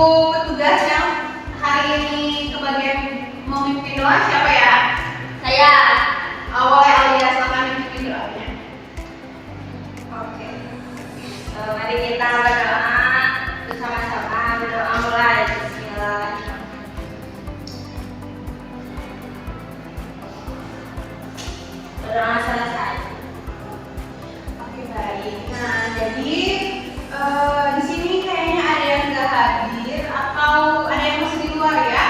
untuk petugas yang hari ini kebagian memimpin doa siapa ya? Saya. Boleh Alia, silakan memimpin doanya. Oke. Mari kita berdoa bersama-sama. Berdoa mulai. Bismillahirrahmanirrahim. Berdoa selesai. Oke, baik. Nah, jadi di sini kayaknya ada yang nggak hadir atau ada yang masih di luar ya.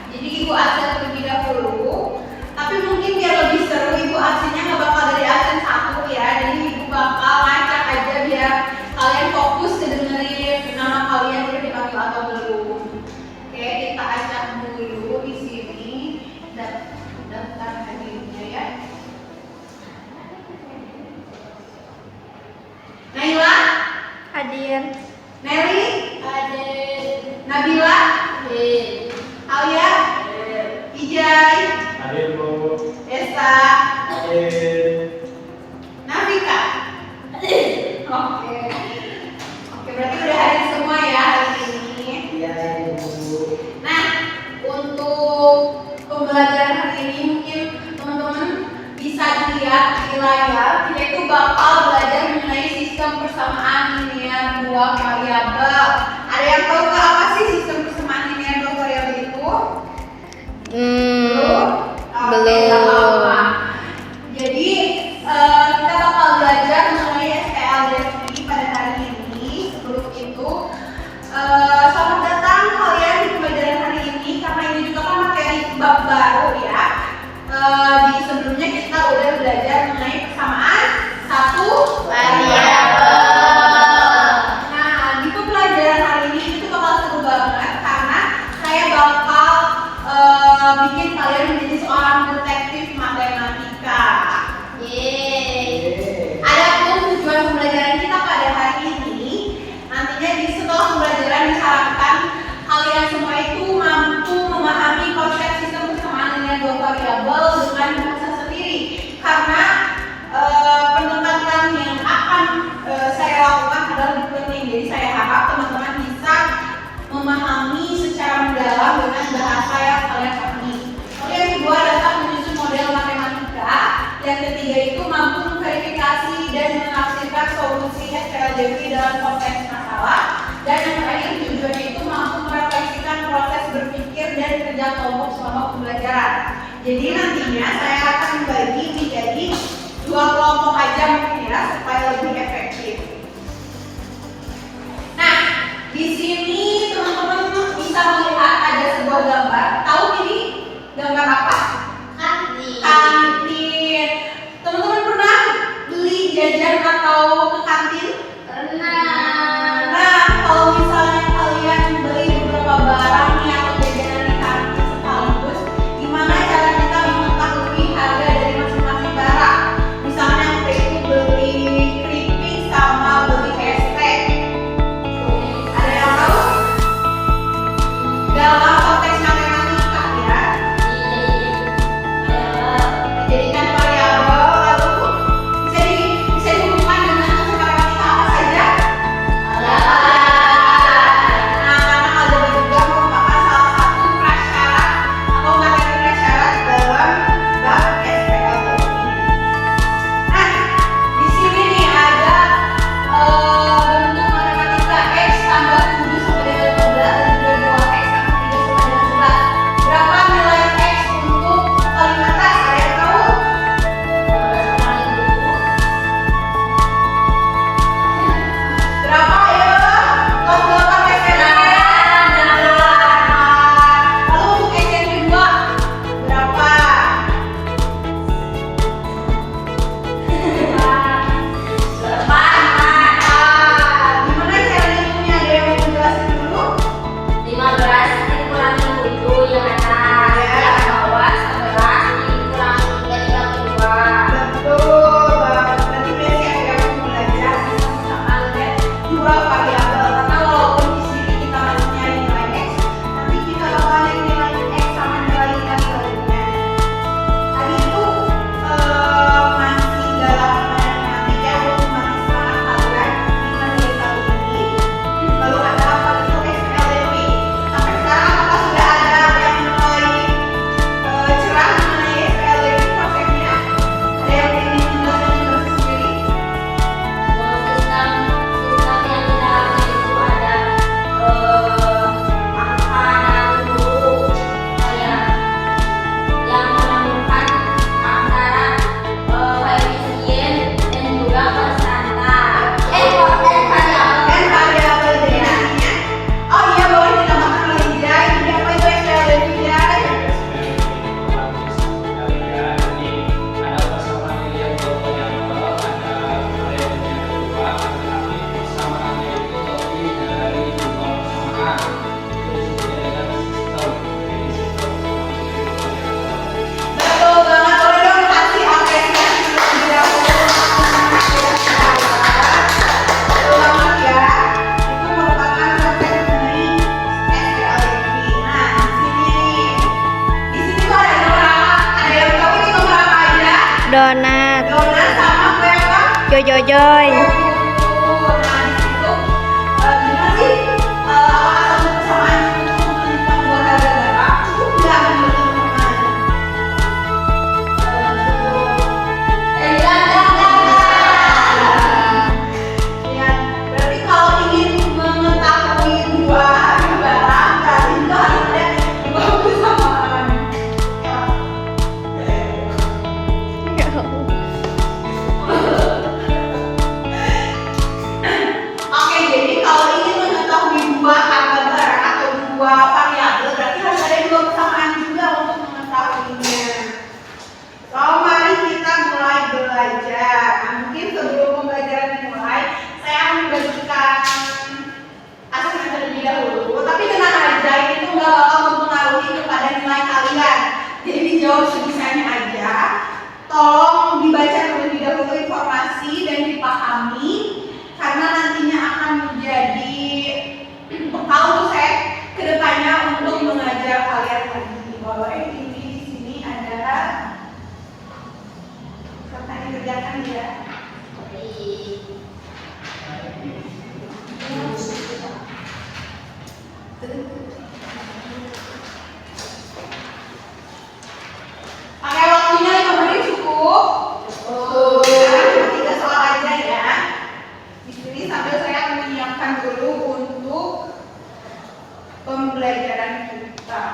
Jadi Ibu absen terlebih dahulu. Tapi mungkin biar lebih seru, Ibu absennya nggak bakal dari absen 1 ya. Jadi Ibu bakal ngacak aja biar kalian fokus dengerin nama kalian udah dipanggil atau belum. Oke, kita acak dulu di sini daftar hadirnya ya. Naila Hadir. Nelly, Hadir. Nabila, Hadir. Alia, Ijai, Hadir Bu. Esa, Hadir. Nafika. Oke. Oke, berarti udah hadir semua ya hari ini. Iya Ibu. Nah, untuk pembelajaran hari ini mungkin teman-teman bisa dilihat di layar. Kita itu bakal belajar mengenai sistem persamaan linear dua variabel. Ada yang tahu nggak apa sih sistem persamaan linear dua variabel itu? Belum? Oke, nggak apa-apa. Jadi kita bakal belajar mengenai SPLDV pada hari ini. Sebelum itu, selamat datang kalian di pembelajaran hari ini karena ini juga kan materi bab baru ya. Di sebelumnya kita udah belajar mengenai persamaan satu variabel. Nah, di pembelajaran hari ini itu bakal seru banget karena saya bakal bikin kalian menjadi seorang detektif matematika. Yeay. Adapun tujuan pembelajaran kita pada hari ini, nantinya setelah pembelajaran diharapkan kalian semua itu mampu memahami konsep sistem persamaan linear dua variabel dengan bahasa sendiri. Karena pendekatan yang akan saya lakukan adalah deep learning. Jadi saya harap teman-teman bisa memahami secara mendalam dengan bahasa yang kalian pahami. Lalu yang kedua adalah menyusun model matematika. Yang ketiga itu mampu memverifikasi dan menafsirkan solusi SPLDV dalam konteks masalah. Dan yang terakhir tujuannya itu mampu merefleksikan proses berpikir dan kerja kelompok selama pembelajaran. Jadi nantinya saya akan membagi menjadi 2 kelompok aja mungkin ya supaya lebih efektif. Nah, di sini teman-teman bisa melihat ada sebuah gambar. Tahu ini gambar apa? Kantin. Kantin. Teman-teman pernah beli jajan atau ke kantin? Pernah. Nah, kalau misalnya kalian beli beberapa barang nih atau jajanan di kantin sekaligus, gimana cara kita mengetahui harga dari masing-masing barang? Misalnya kita itu beli keripik sama beli es teh. Ada yang tahu? Dalam konteks matematika ya, dijadikan variabel lalu bisa dihubungkan dengan konsep matematika apa saja? Nah, karena aljabar juga merupakan salah satu prasyarat atau materi prasyarat dalam bab SPLDV. Nah, di sini nih ada bentuk matematika X tambah 7 sampai dengan 12 dan juga 2X tambah 3 sampai dengan 11. Berapa nilai X untuk paling atas? Ada yang tahu? Berapa ya? Kelas 8 SMP. Lalu untuk X yang kedua berapa? Gimana cara ngitungnya? Ada yang mau menjelaskan dulu? 15 dikurangi 7 yang atas, yang bawah 11 dikurangi 3 Betul banget. Berarti basic ya untuk belajar sistem persamaan dan dua variabel. Karena walaupun di sini kita masih nyari nilai X, nanti kita bakal nyari nilai X sama nilai selanjutnya. Tadi itu masih dalam matematika untuk mahasiswa kalian di nilai tahun ini. Lalu ada apa itu SPLDV? Jojoy. Nah, di situ gimana sih asal kesamaan tentang dua hal negara? Cukup nggak menurut teman-teman? Ya, berarti kalau ingin mengetahui dua negara, berarti itu harus ada dua kesamaan. Oke, jadi kalau ingin mengetahui dua harga barang atau dua variabel, berarti harus ada dua kesamaan juga untuk mengetahuinya. So, mari kita mulai belajar. Nah, mungkin sebelum pembelajaran dimulai, saya akan membagikan asesmen terlebih dahulu. Tapi tenang aja, itu nggak bakal mempengaruhi kepada nilai kalian. Jadi dijawab sebisanya aja. Tolong dibaca terlebih dahulu informasi dan dipahami, karena nantinya akan menjadi bekal untuk saya kedepannya untuk mengajar kalian lagi. Bahwa ini di sini ada serta dikerjakan ya. Oke, waktunya 5 menit cukup. Sekarang cuma 3 soal aja ya. Di sini sambil saya menyiapkan dulu untuk pembelajaran kita.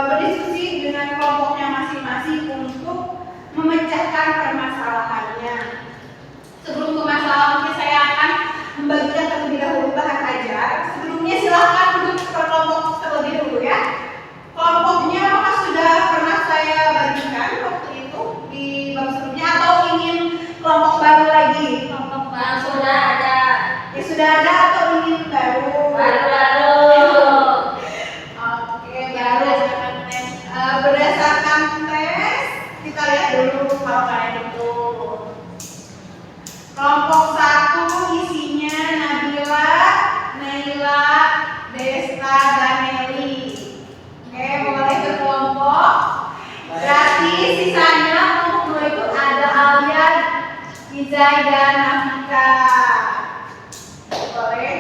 berdiskusi dengan kelompoknya masing-masing untuk memecahkan permasalahannya. Sebelum ke masalah, mungkin saya akan membagikan terlebih dahulu bahan ajar. Sebelumnya silahkan duduk per kelompok terlebih dahulu ya. Kelompoknya apakah sudah pernah saya bagikan waktu itu di bab sebelumnya atau ingin kelompok baru lagi? Kelompok baru sudah ada. Ya sudah ada atau ingin baru? Baru-baru. Oke, baru. Berdasarkan tes, kita lihat dulu kalau kalian itu. Kelompok 1 isinya Nabila, Naila, Desta, dan Nelly. Oke, boleh berkelompok. Berarti sisanya kelompok 2 itu ada Alia, Izai, dan Nafika. Boleh.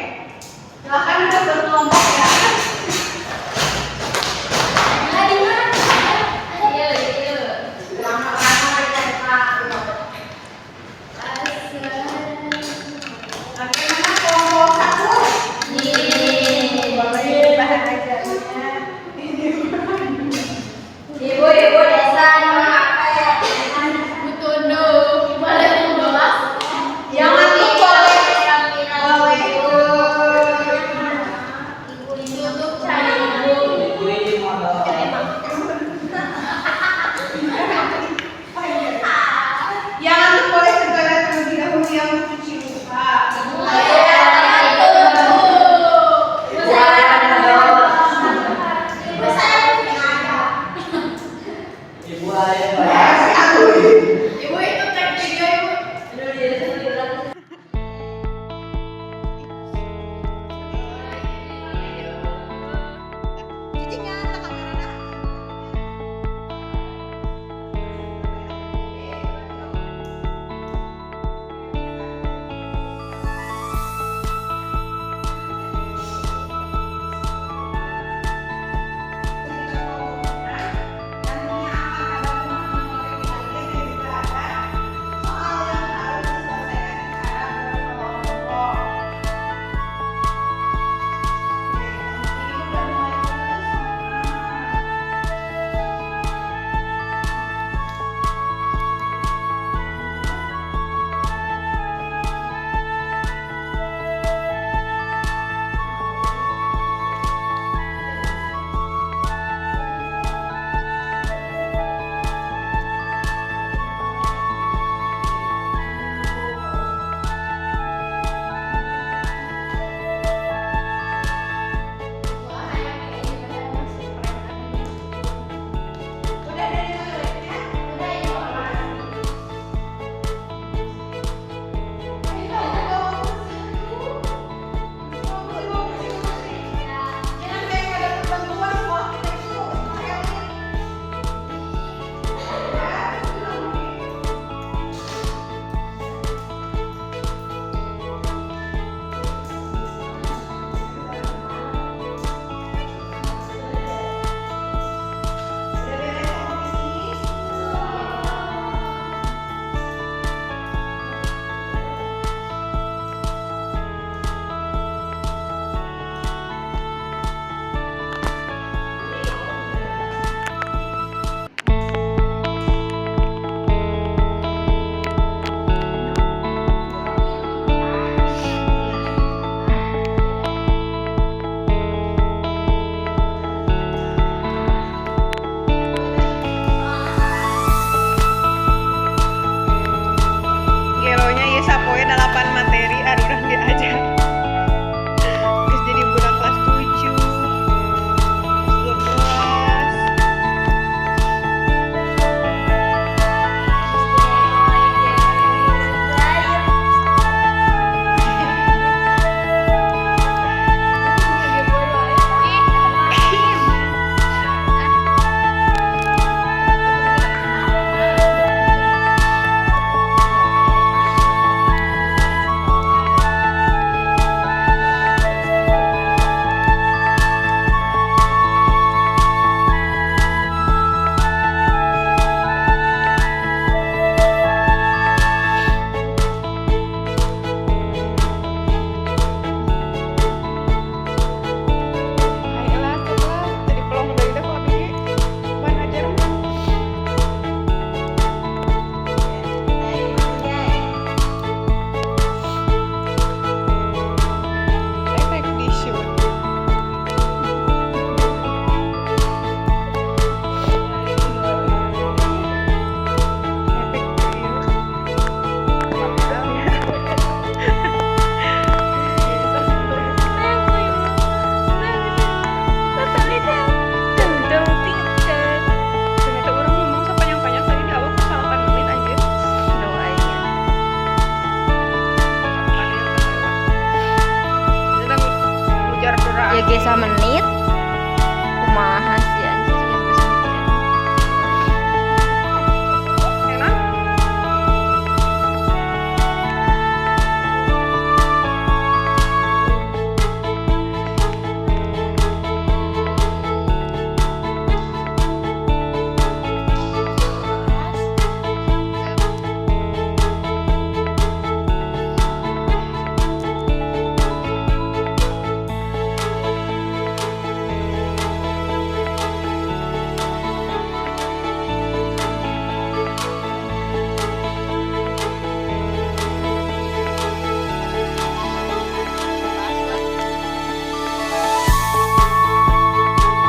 Silahkan udah berkelompok ya. Bagaimana kelompok 1? Boleh bahan ajarnya. Ibu desa apa ya? Butuh boleh 12. Jangan lupa 3 menit kumaha sih anjir yang Enak?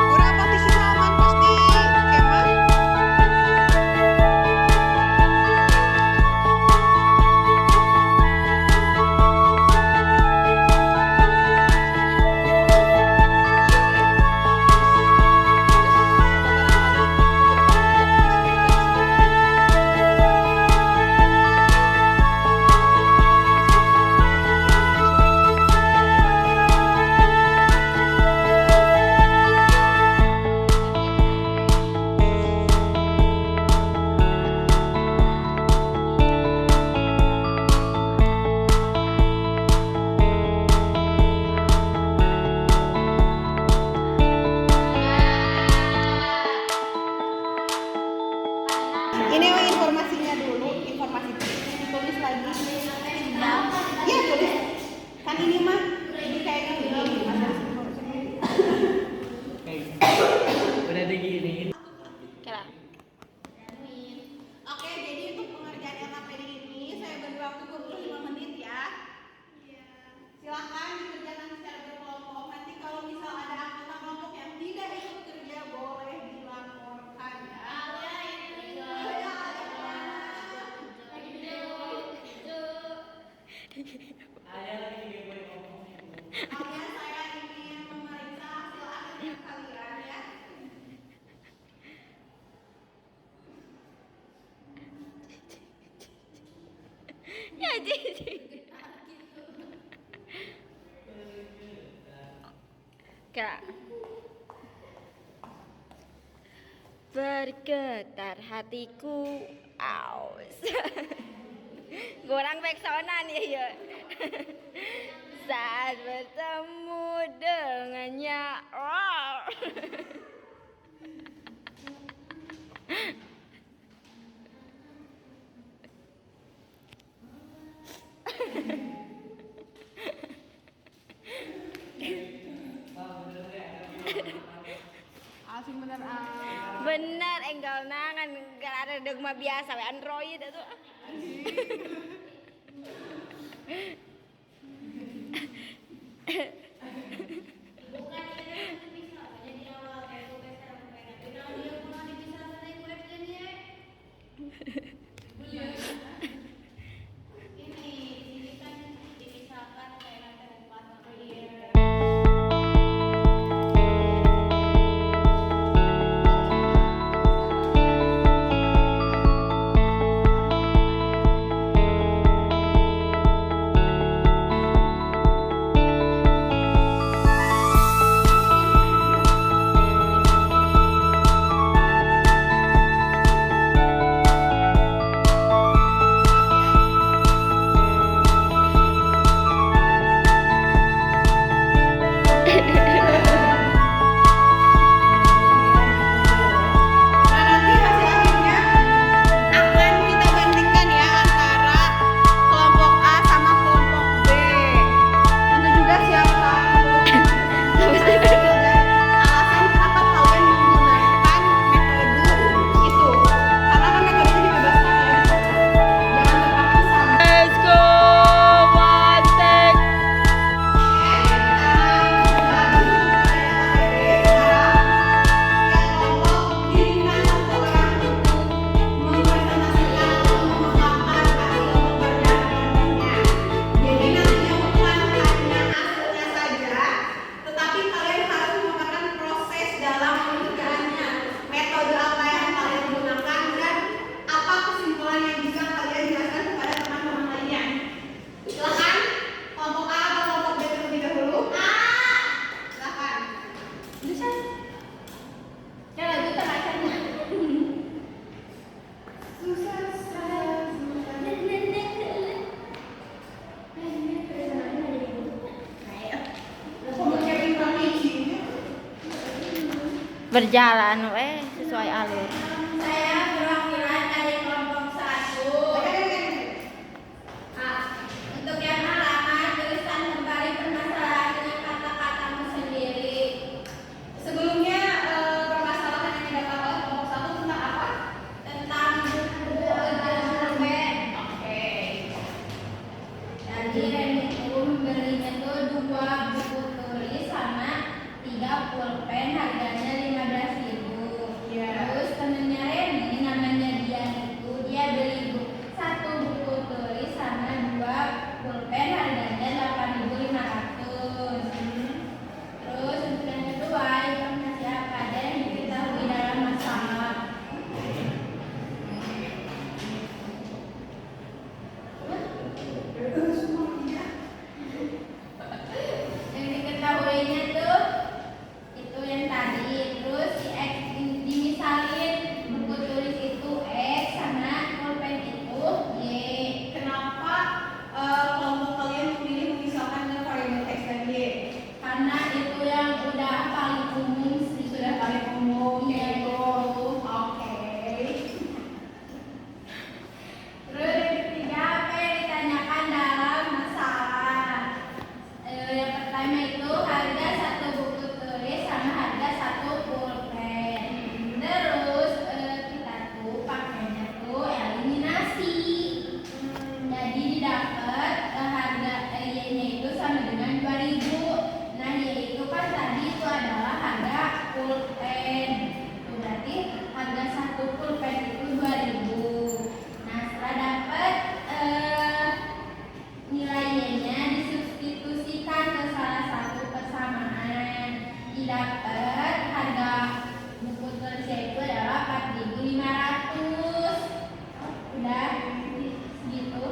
Berapa posisi aman pas di kemah? Ini informasinya dulu, informasi ditulis lagi. Ya tulis. Kan ini mah ini kayaknya begini. Udah digini. kira. Oke, jadi untuk pengerjaan LKPD ini saya beri waktu 25 menit ya. Silakan dikerjakan secara berkelompok. Nanti kalau misal ada anggota kelompok yang tidak ikut kerja boleh dilaporkan ya. Kemudian saya ingin memeriksa hasil akhir kalian ya. Ya jadi. Kak. Bergetar hatiku, aus. Gorang peksonan ya. Saat bertemu dengannya, oh. Asing bener Bener enggal nangan enggak ada dogma biasa we Android itu. berjalan sesuai alur. Saya perwakilan dari kelompok 1. Untuk yang halaman tulisan kembali permasalahan dengan kata-katamu sendiri. Sebelumnya permasalahan yang didapat oleh kelompok 1 tentang apa? Tentang buku pulpen. Oke. Jadi Reni itu membelinya tuh 2 buku tulis sama 3 pulpen, harganya 15.000. Terus temennya Reni namanya Dian itu dia beli 1 buku tulis sama 2 pulpen, harganya 8.500. Terus untuk yang kedua informasi apa aja yang diketahui dalam masalah. Yang diketahuinya tuh itu yang tadi. Terus dimisalin buku tulis itu X sama pulpen itu Y. Kenapa kelompok kalian memilih memisahkan dengan variabel X dan Y? Karena itu yang udah paling umum sih, sudah paling umum yaitu oke. Terus yang ketiga apa yang ditanyakan dalam masalah? Yang pertama itu harga 1 buku tulis sama harga 1 pulpen. Terus kita tuh pakainya tuh eliminasi. Jadi didapat harga Y-nya itu sama dengan 2.000. Nah, Y itu kan tadi itu adalah harga pulpen. Itu berarti harga 1 pulpen itu 2.000. Nah, setelah dapat nilai Y-nya disubstitusikan ke salah satu persamaan. Didapat harga buku tulisnya itu adalah 4.500. Udah gitu.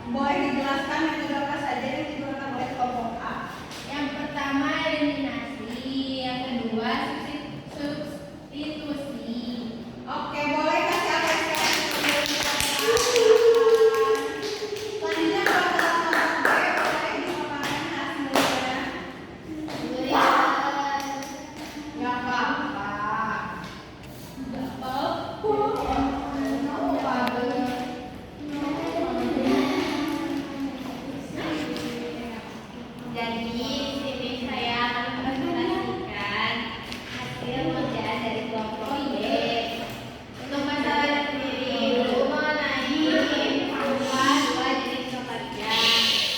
Boleh dijelaskan metode apa saja yang digunakan oleh kelompok A? Yang pertama eliminasi, yang kedua substitusi. Oke, boleh kasih apresiasi. Selanjutnya kalau dalam kelompok B boleh dipaparkan hasilnya. Gak apa-apa. Gak apa-apa. Jadi di sini saya akan mempresentasikan hasil pengerjaan dari kelompok B. Untuk masalahnya sendiri itu mengenai formula 2 jenis pekerja.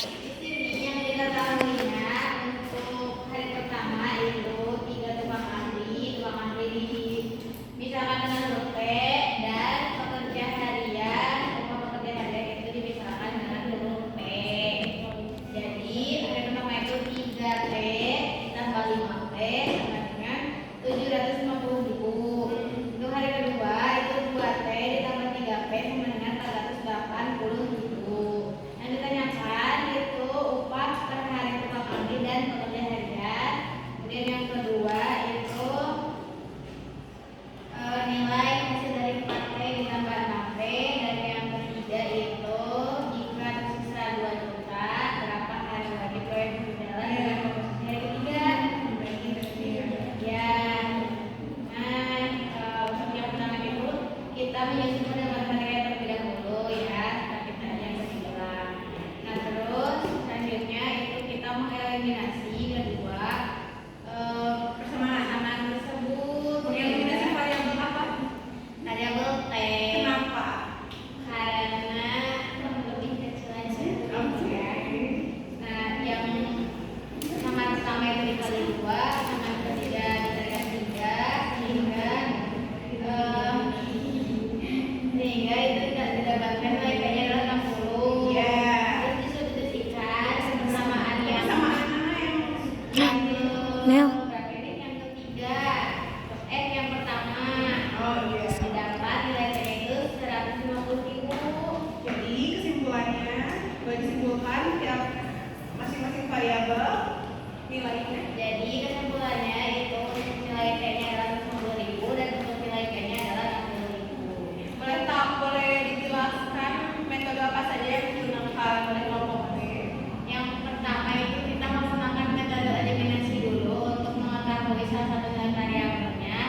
Di sini yang diketahuinya untuk hari pertama itu 3 tukang ahli dimisahkan dengan huruf P, dan pekerja harian itu dimisahkan dengan huruf P. Jadi hari pertama itu 3P tambah 5P sama dengan 750.000. Untuk hari kedua itu 2T ditambah 3P sama dengan 480.000. Yang ditanyakan itu upah per hari tukang ahli dan pekerja harian. Kemudian yang kedua itu nilai hasil dari 4P ditambah 6P. Dan yang ketiga itu jika tersisa 2 juta berapa hari lagi proyek berjalan dengan komposisi hari ketiga. Ya. Nah, untuk yang pertama itu kita menyusun pendapatan mereka terlebih dahulu ya, tapi tadi yang ketiga. Nah, terus selanjutnya itu kita mengeliminasi kedua persamaan tersebut. Mengeliminasi variabel apa? Variabel T. Kenapa? Karena lebih kecil aja. Oke. Nah, yang sama pertama itu dikali 2, sama ketiga dikalikan 3, sehingga itu tidak didapatkan nilai P-nya adalah 60. Ya. Terus disubstitusikan persamaan yang persamaan mana yang Nel. yang ketiga, X yang pertama. Oh iya. Didapat nilai P itu 150.000. Jadi kesimpulannya boleh disimpulkan tiap masing-masing variabel nilainya. Jadi kesimpulannya itu nilai P-nya adalah 150.000 dan untuk nilai P-nya adalah 60.000. Boleh dijelaskan metode apa saja yang digunakan oleh kelompok B? Yang pertama itu kita menggunakan metode eliminasi dulu untuk mengetahui salah satu nilai variabelnya.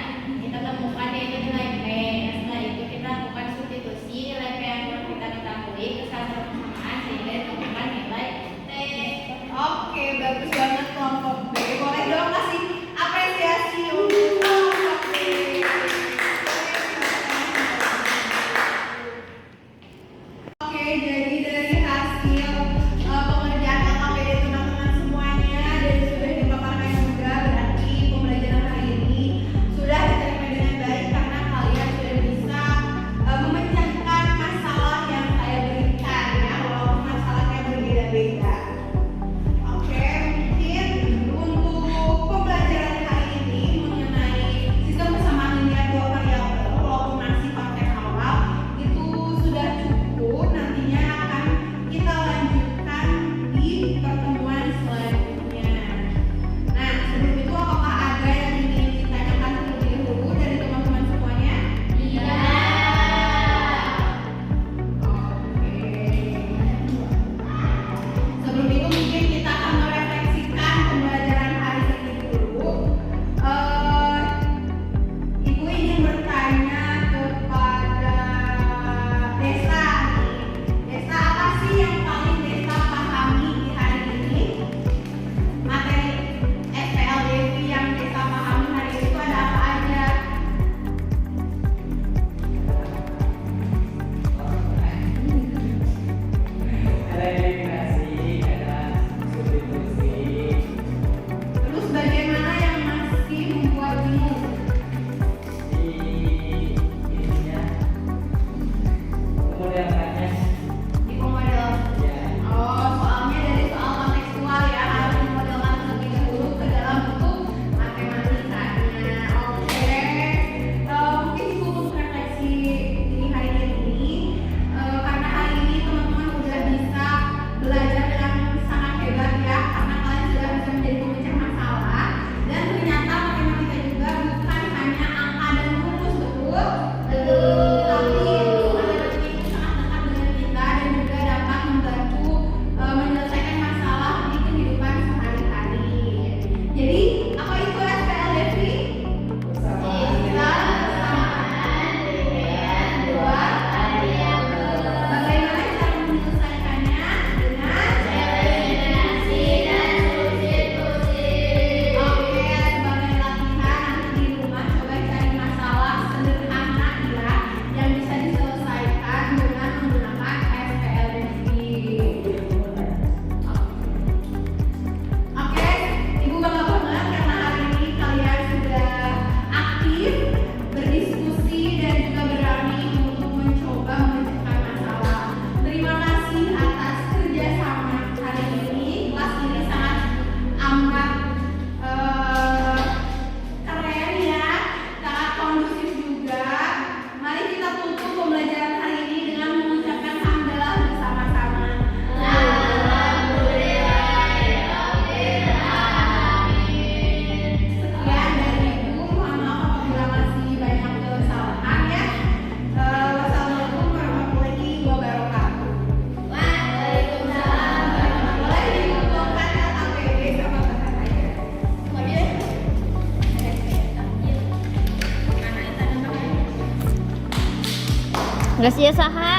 Nggak sia saha.